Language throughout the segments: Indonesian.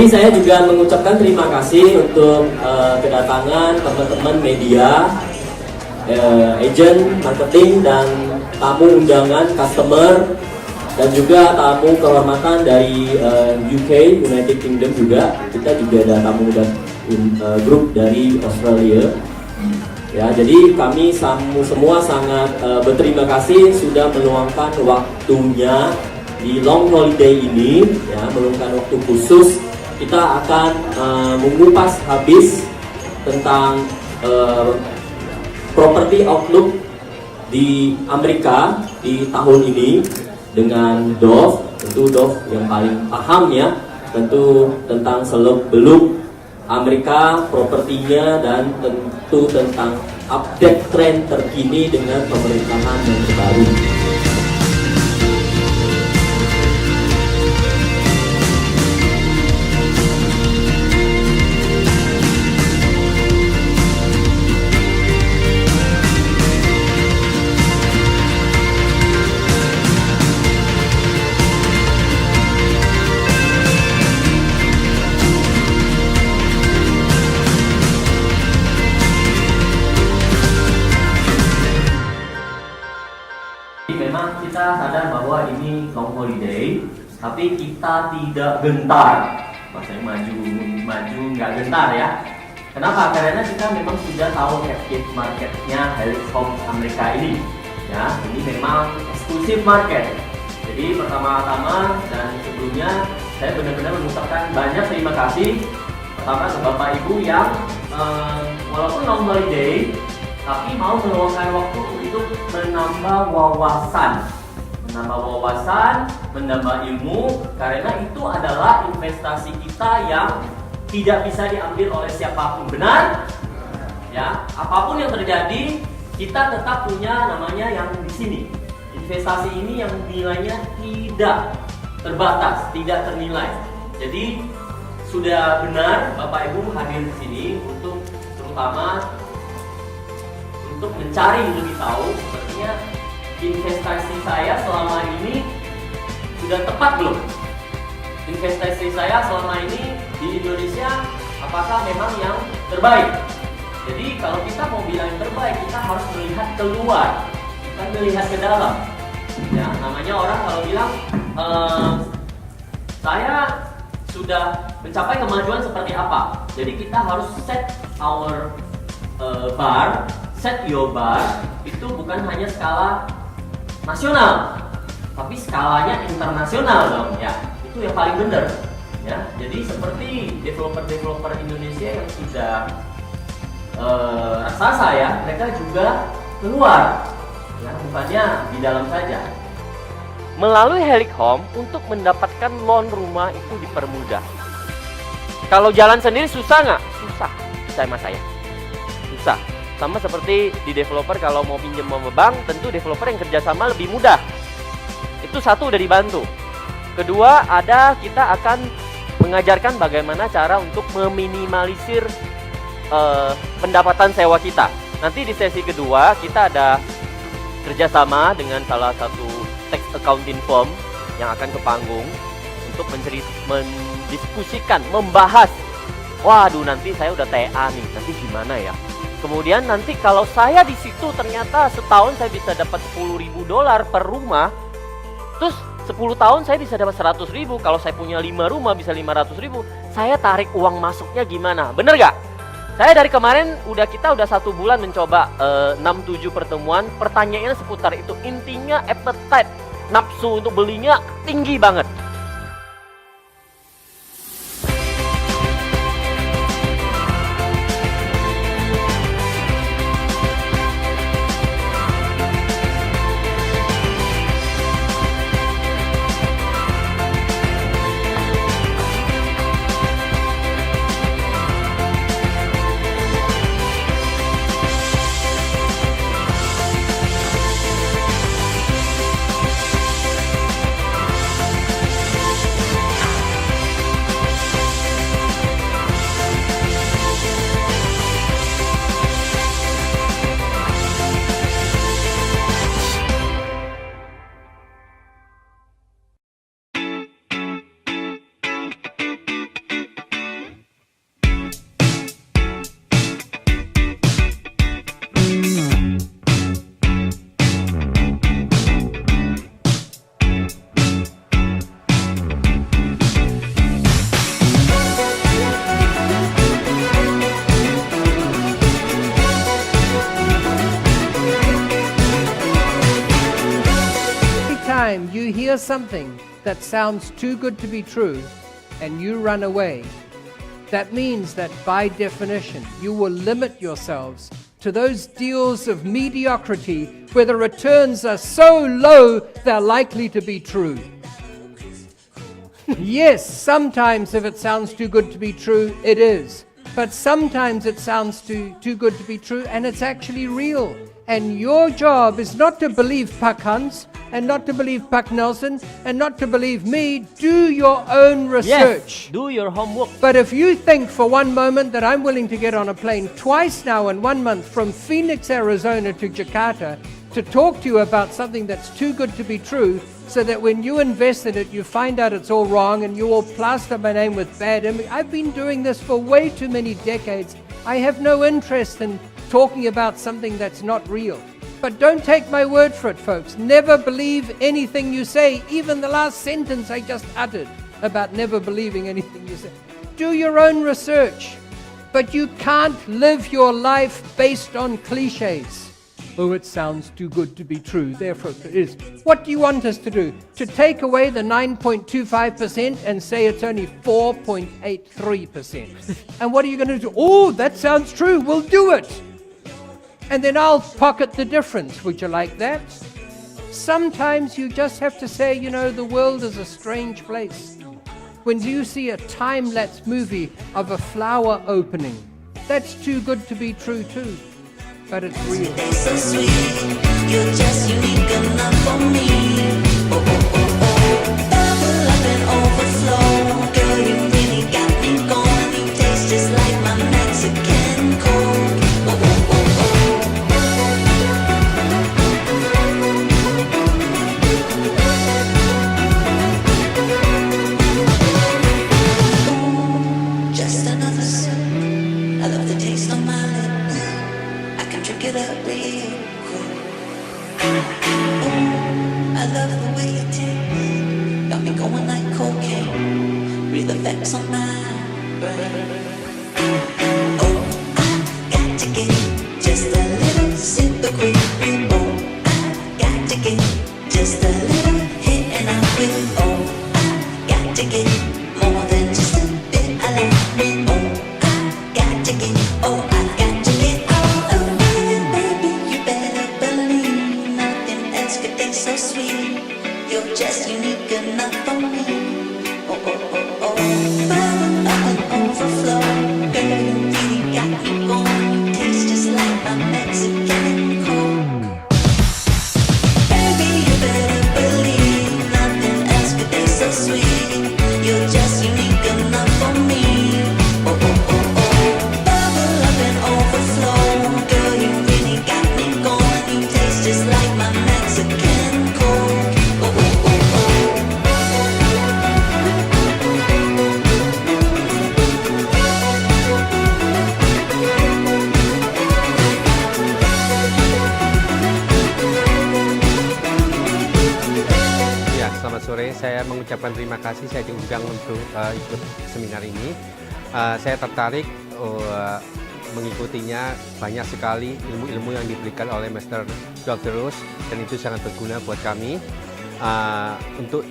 Jadi saya juga mengucapkan terima kasih untuk kedatangan teman-teman media, agent, marketing, dan tamu undangan, customer, dan juga tamu kehormatan dari UK, United Kingdom juga. Kita juga ada tamu dan grup dari Australia. Ya, jadi kami semua sangat berterima kasih sudah meluangkan waktunya di long holiday ini, ya, meluangkan waktu khusus. Kita akan mengupas habis tentang property outlook di Amerika di tahun ini dengan Dov. Tentu Dov yang paling paham ya, tentu tentang seluk-beluk Amerika, propertinya, dan tentu tentang update tren terkini dengan pemerintahan yang terbaru. Memang kita sadar bahwa ini long holiday, tapi kita tidak gentar. Maksudnya maju nggak gentar ya. Kenapa? Karena kita memang sudah tahu captive marketnya Helix Home Amerika ini. Ya, ini memang eksklusif market. Jadi pertama-tama dan sebelumnya saya benar-benar mengucapkan banyak terima kasih pertama ke Bapak Ibu yang walaupun long holiday tapi mau meluangkan waktu untuk menambah wawasan, menambah ilmu, karena itu adalah investasi kita yang tidak bisa diambil oleh siapapun. Benar? Ya, apapun yang terjadi, kita tetap punya namanya yang di sini. Investasi ini yang nilainya tidak terbatas, tidak ternilai. Jadi sudah benar Bapak Ibu hadir di sini untuk terutama untuk mencari lebih tahu sepertinya investasi saya selama ini sudah tepat belum? Investasi saya selama ini di Indonesia apakah memang yang terbaik? Jadi kalau kita mau bilang yang terbaik, kita harus melihat keluar, bukan melihat ke dalam. Ya, namanya orang kalau bilang saya sudah mencapai kemajuan seperti apa. Jadi kita harus set our bar. Set your bar itu bukan hanya skala nasional, tapi skalanya internasional dong ya. Itu yang paling benar ya. Jadi seperti developer Indonesia yang sudah raksasa ya, mereka juga keluar ya, bukannya di dalam saja. Melalui Helix Home untuk mendapatkan loan rumah itu dipermudah. Kalau jalan sendiri susah nggak? Susah, sama saya susah. Sama seperti di developer kalau mau pinjam sama bank, tentu developer yang kerjasama lebih mudah. Itu satu udah dibantu. Kedua, kita akan mengajarkan bagaimana cara untuk meminimalisir pendapatan sewa kita. Nanti di sesi kedua kita ada kerjasama dengan salah satu tax accounting firm yang akan ke panggung untuk mendiskusikan, membahas. Waduh, nanti saya udah TA nih, nanti gimana ya? Kemudian nanti kalau saya di situ ternyata setahun saya bisa dapat $10.000 per rumah, terus 10 tahun saya bisa dapat 100.000. Kalau saya punya 5 rumah bisa 500.000. Saya tarik uang masuknya gimana? Bener gak? Saya dari kemarin kita udah 1 bulan mencoba 6-7 pertemuan. Pertanyaannya seputar itu. Intinya appetite, nafsu untuk belinya tinggi banget. hear something that sounds too good to be true and you run away, that means that by definition you will limit yourselves to those deals of mediocrity where the returns are so low they're likely to be true. Yes, sometimes if it sounds too good to be true, it is. But sometimes it sounds too good to be true and it's actually real. And your job is not to believe Pak Hans and not to believe Pak Nelson and not to believe me. Do your own research. Yes, do your homework. But if you think for one moment that I'm willing to get on a plane twice now in 1 month from Phoenix, Arizona to Jakarta to talk to you about something that's too good to be true, so that when you invest in it, you find out it's all wrong and you will plaster my name with bad image. I've been doing this for way too many decades. I have no interest in talking about something that's not real. But don't take my word for it, folks. Never believe anything you say, even the last sentence I just uttered about never believing anything you say. Do your own research. But you can't live your life based on cliches. Oh, it sounds too good to be true, therefore it is. What do you want us to do? To take away the 9.25% and say it's only 4.83%? And what are you going to do? Oh, that sounds true, we'll do it. And then I'll pocket the difference. Would you like that? Sometimes you just have to say, you know, the world is a strange place. When you see a time-lapse movie of a flower opening, that's too good to be true too. But it's real. So sweet, you're just unique enough for me. Oh, oh, oh, oh. Bubble up and overflow. Girl, you really got me going. You taste just like my Mexican Coke. Oh, oh, oh, oh. Just another sip. I love the taste of my lips. Drink it up real quick. I love the way it tastes. Got me going like cocaine. Read the facts on my brain. Oh, I got to get just a little sip of quick. Oh, I got to get just a little hit and I will. Oh, I got to get more than just a bit. I like it. Oh, I got to get. Oh, I got to get. So sweet, you're just unique enough for me. Oh, oh, oh, oh. Bubble up and overflow. Girl, you really got me going. You taste just like my Mexican Coke. Baby, you better believe nothing else could taste so sweet. You're just unique enough for me. Oh, oh, oh, oh. Bubble up and overflow. Girl, you really got me going. You taste just like my Mexican. Selamat sore, saya mengucapkan terima kasih saya diundang untuk ikut seminar ini. Saya tertarik mengikutinya, banyak sekali ilmu-ilmu yang diberikan oleh Mr. Dr. Rose dan itu sangat berguna buat kami untuk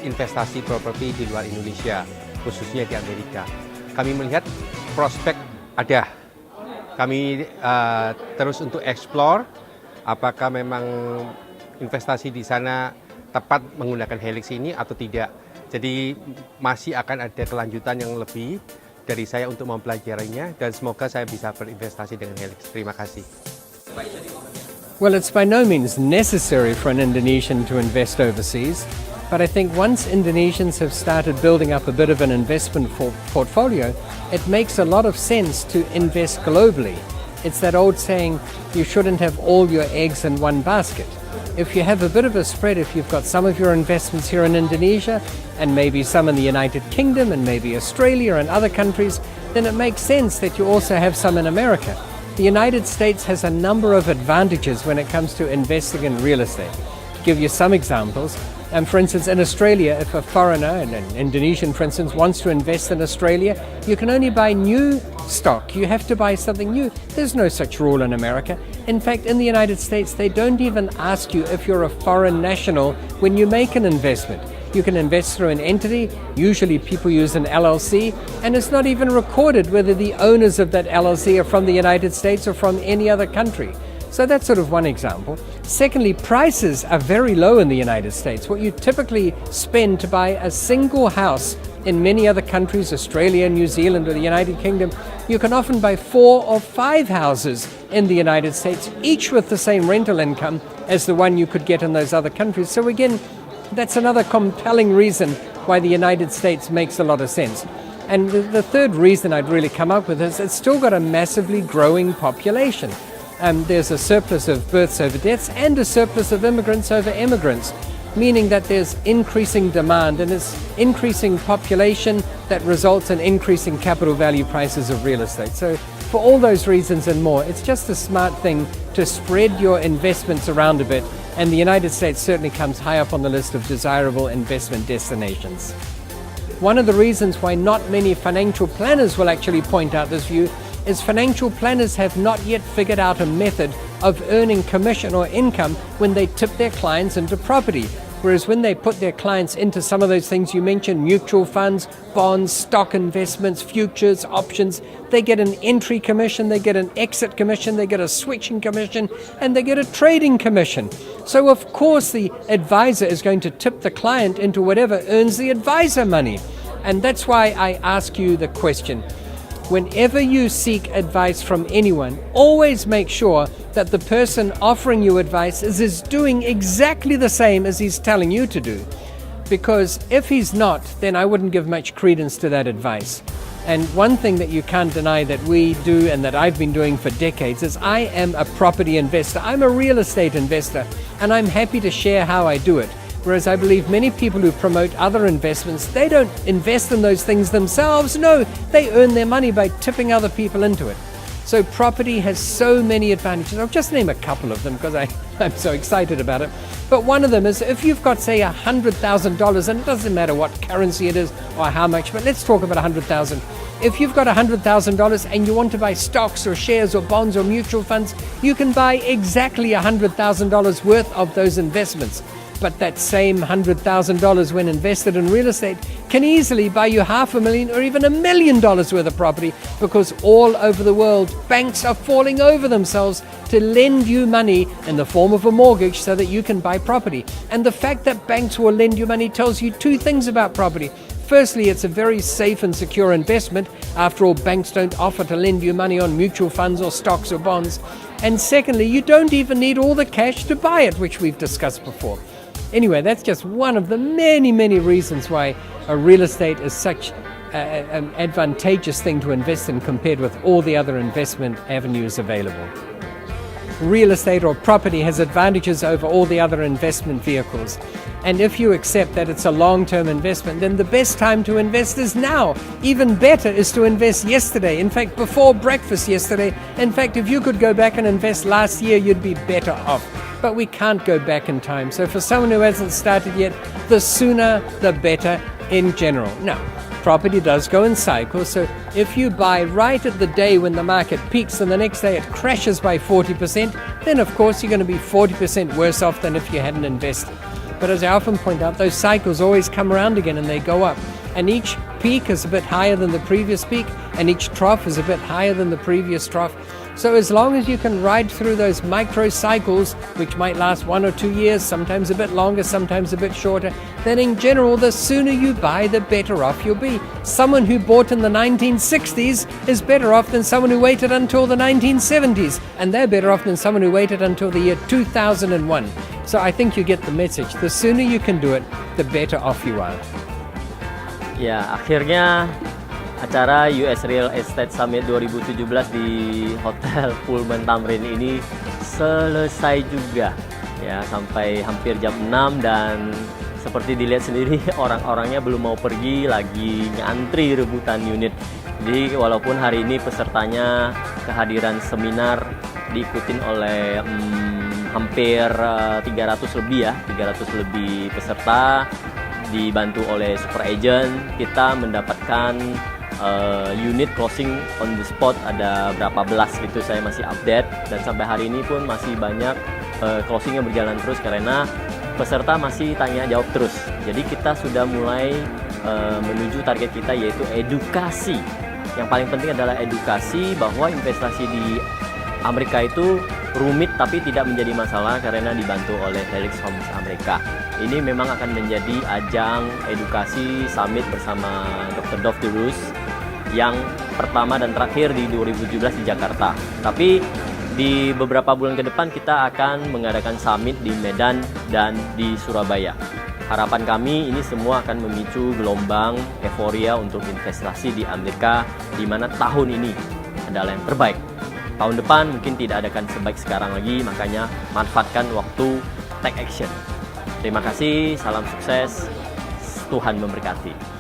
investasi properti di luar Indonesia, khususnya di Amerika. Kami melihat prospek ada. Kami terus untuk explore apakah memang investasi di sana tepat menggunakan Helix ini atau tidak. Jadi masih akan ada kelanjutan yang lebih dari saya untuk mempelajarinya dan semoga saya bisa berinvestasi dengan Helix. Terima kasih. Well, it's by no means necessary for an Indonesian to invest overseas, but I think once Indonesians have started building up a bit of an investment portfolio, it makes a lot of sense to invest globally. It's that old saying, you shouldn't have all your eggs in one basket. If you have a bit of a spread, if you've got some of your investments here in Indonesia and maybe some in the United Kingdom and maybe Australia and other countries, then it makes sense that you also have some in America. The United States has a number of advantages when it comes to investing in real estate. To give you some examples, For instance, in Australia, if a foreigner, an Indonesian for instance, wants to invest in Australia, you can only buy new stock. You have to buy something new. There's no such rule in America. In fact, in the United States, they don't even ask you if you're a foreign national when you make an investment. You can invest through an entity. Usually people use an LLC, and it's not even recorded whether the owners of that LLC are from the United States or from any other country. So that's sort of one example. Secondly, prices are very low in the United States. What you typically spend to buy a single house in many other countries, Australia, New Zealand, or the United Kingdom, you can often buy 4 or 5 houses in the United States, each with the same rental income as the one you could get in those other countries. So again, that's another compelling reason why the United States makes a lot of sense. And the third reason I'd really come up with is it's still got a massively growing population. There's a surplus of births over deaths and a surplus of immigrants over immigrants, meaning that there's increasing demand and it's increasing population that results in increasing capital value prices of real estate. So for all those reasons and more, it's just a smart thing to spread your investments around a bit, and the United States certainly comes high up on the list of desirable investment destinations. One of the reasons why not many financial planners will actually point out this view is financial planners have not yet figured out a method of earning commission or income when they tip their clients into property. Whereas when they put their clients into some of those things you mentioned, mutual funds, bonds, stock investments, futures, options, they get an entry commission, they get an exit commission, they get a switching commission, and they get a trading commission. So of course the advisor is going to tip the client into whatever earns the advisor money. And that's why I ask you the question. Whenever you seek advice from anyone, always make sure that the person offering you advice is doing exactly the same as he's telling you to do. Because if he's not, then I wouldn't give much credence to that advice. And one thing that you can't deny that we do and that I've been doing for decades is I am a property investor. I'm a real estate investor, and I'm happy to share how I do it. Whereas I believe many people who promote other investments, they don't invest in those things themselves. No, they earn their money by tipping other people into it. So property has so many advantages. I'll just name a couple of them because I'm so excited about it. But one of them is if you've got, say, $100,000, and it doesn't matter what currency it is or how much, but let's talk about $100,000. If you've got $100,000 and you want to buy stocks or shares or bonds or mutual funds, you can buy exactly $100,000 worth of those investments. But that same $100,000 when invested in real estate can easily buy you $500,000 or even $1 million worth of property, because all over the world banks are falling over themselves to lend you money in the form of a mortgage so that you can buy property. And the fact that banks will lend you money tells you two things about property. Firstly, it's a very safe and secure investment. After all, banks don't offer to lend you money on mutual funds or stocks or bonds. And secondly, you don't even need all the cash to buy it, which we've discussed before. Anyway, that's just one of the many, many reasons why real estate is such an advantageous thing to invest in compared with all the other investment avenues available. Real estate or property has advantages over all the other investment vehicles. And if you accept that it's a long-term investment, then the best time to invest is now. Even better is to invest yesterday. In fact, before breakfast yesterday. In fact, if you could go back and invest last year, you'd be better off. But we can't go back in time. So for someone who hasn't started yet, the sooner the better in general. Now, property does go in cycles, so if you buy right at the day when the market peaks and the next day it crashes by 40%, then of course you're going to be 40% worse off than if you hadn't invested. But as I often point out, those cycles always come around again and they go up. And each peak is a bit higher than the previous peak, and each trough is a bit higher than the previous trough. So as long as you can ride through those micro cycles, which might last 1 or 2 years, sometimes a bit longer, sometimes a bit shorter, then in general, the sooner you buy, the better off you'll be. Someone who bought in the 1960s is better off than someone who waited until the 1970s, and they're better off than someone who waited until the year 2001. So I think you get the message. The sooner you can do it, the better off you are. Ya, akhirnya acara US Real Estate Summit 2017 di Hotel Pullman Tamrin ini selesai juga. Ya, sampai hampir jam 6 dan seperti dilihat sendiri orang-orangnya belum mau pergi, lagi ngantri rebutan unit. Jadi walaupun hari ini pesertanya kehadiran seminar diikutin oleh hampir 300 lebih peserta, dibantu oleh super agent. Kita mendapatkan unit closing on the spot ada berapa belas gitu, saya masih update, dan sampai hari ini pun masih banyak closing yang berjalan terus karena peserta masih tanya jawab terus. Jadi kita sudah mulai menuju target kita, yaitu edukasi. Yang paling penting adalah edukasi bahwa investasi di Amerika itu rumit tapi tidak menjadi masalah karena dibantu oleh Helix Homes Amerika. Ini memang akan menjadi ajang edukasi summit bersama Dr. Dov yang pertama dan terakhir di 2017 di Jakarta. Tapi di beberapa bulan ke depan kita akan mengadakan summit di Medan dan di Surabaya. Harapan kami ini semua akan memicu gelombang euforia untuk investasi di Amerika, di mana tahun ini adalah yang terbaik. Tahun depan mungkin tidak akan sebaik sekarang lagi, makanya manfaatkan waktu, take action. Terima kasih, salam sukses, Tuhan memberkati.